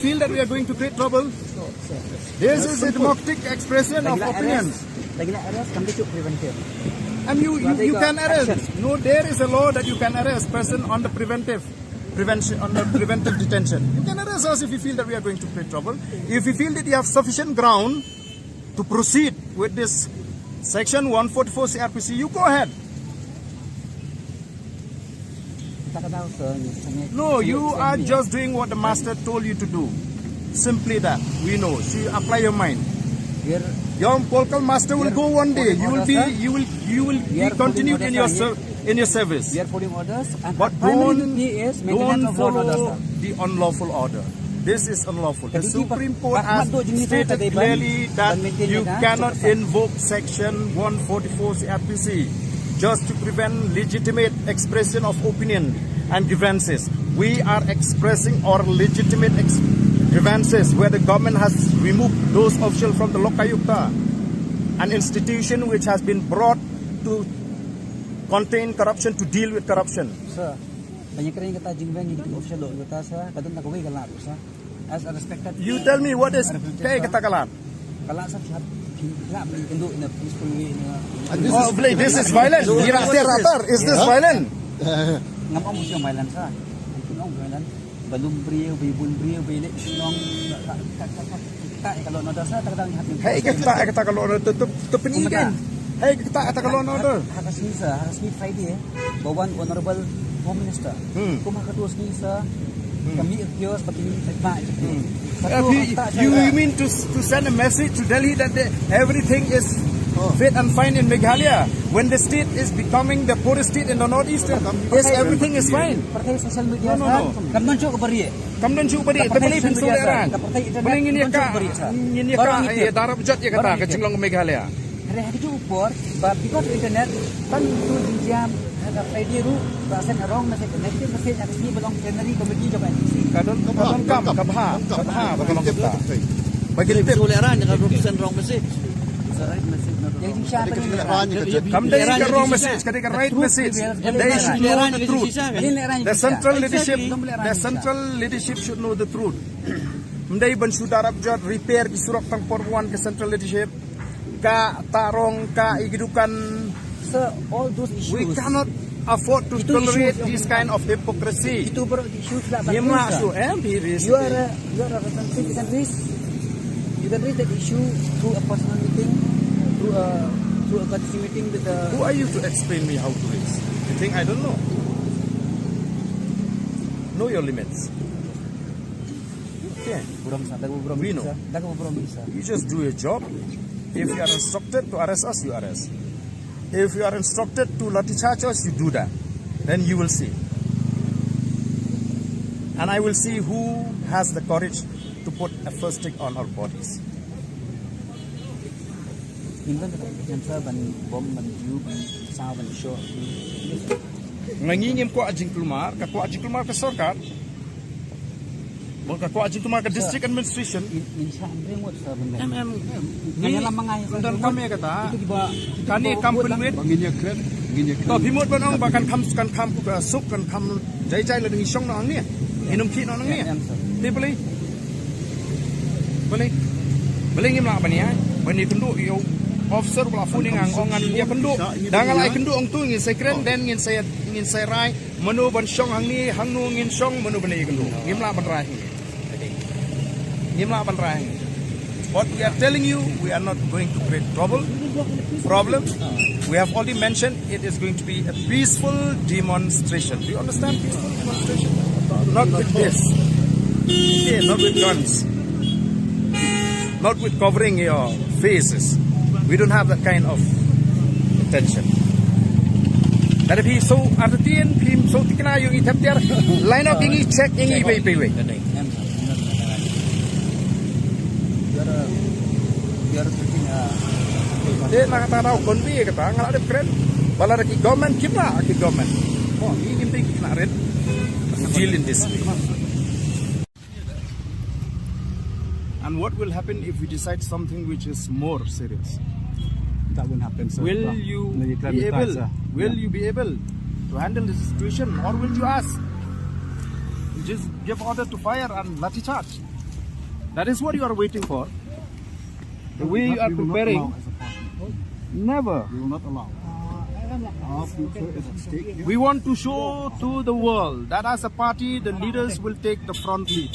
Feel that we are going to create trouble? This is a democratic expression of opinions. And you can arrest. No, there is a law that you can arrest person on the preventive detention. You can arrest us if you feel that we are going to create trouble. If you feel that you have sufficient ground to proceed with this section 144 CRPC, you go ahead. No, you are just doing what the master told you to do. Simply that. We know. So you apply your mind. Your local master will go one day. You will be continued in your service. We are following orders, but don't follow the unlawful order. This is unlawful. The Supreme Court has stated clearly that you cannot invoke section 144 CRPC just to prevent legitimate expression of opinion and grievances. We are expressing our legitimate grievances where the government has removed those officials from the Lokayukta, an institution which has been brought to contain corruption, to deal with corruption. Sir, as a respected, you tell me what is kaya katakalan? This is violent. Is this violent? Hey, kita kalau tu penyidikan. Hey, kita kalau order. Hari Friday, Bawan Honorable Home Minister, kumah ketua sisa, kami kios begini You mean to send a message to Delhi that everything is fit and fine in Meghalaya when the state is becoming the poorest state in the northeastern? Yes, everything is fine. Social media. No. Kamdan cuk bari. Tapi pinsul eran. Bring ini ka darab jat ya kata kecilong Meghalaya. Hari itu upor, because internet kan itu dijam. Ada Friday ru, rasen arong masih connected masih yang ini belum January committee coba NC. Kadon kabha belum kita. Bagi kita toleran dengan represent wrong message. Yang siapa Come there is the wrong message, ketika right message. They should know the truth. The central leadership should know the truth. Mendai ban sudarab jad repair di surat tang perwan ke central leadership. Ka tarong ka igidukan. Sir, all those issues. We cannot afford to tolerate this kind of hypocrisy. Itu baru issues lah. You are a representative. You can raise that issue through a personal meeting, through a courtesy meeting with the. Who are you to explain me how to raise? You think I don't know? Know your limits. Okay. We know. You just do your job. If you are instructed to arrest us, you arrest. If you are instructed to lathi charge us, you do that. Then you will see. And I will see who has the courage to put a first stick on our bodies. Ngingim ko ajing kulmar, ka ko ajing kulmar ka sorkar. Ka ko ajing kulmar ka district administration. Dan kami kata, kani kampun wit. To bimut banong bahkan kam ku ka sup kan kam jai le ding song nang ni. Inum ki nang ni. Ti boleh ngim la bani ai. Bani kenduk yo officer pula funing ang ongan dia kenduk. Dangal ai kenduk ong tu ngin sekren dan ngin saya rai menu ban song hang ni hang nu ngin song menu bani kenduk. Ngim la ban rai. What we are telling you, we are not going to create problem. We have already mentioned it is going to be a peaceful demonstration. Do you understand peaceful demonstration? Not with this. Okay, not with guns. Not with covering your faces. We don't have that kind of intention. That if he so artian, him so tikna yung itaptiar, line up ingi check ingi pay. Dia nak kata tahu konfi kata ngalak ada keren. Bala ada government kita, government. Oh, ini penting kita red deal in this way. And what will happen if we decide something which is more serious? That won't happen, sir. Will you be able to handle the situation, or will you ask? You just give order to fire and lathi charge. That is what you are waiting for. The way you are preparing. Never. We will not allow. Our future is at stake. We want to show to the world that as a party, the leaders will take the front lead.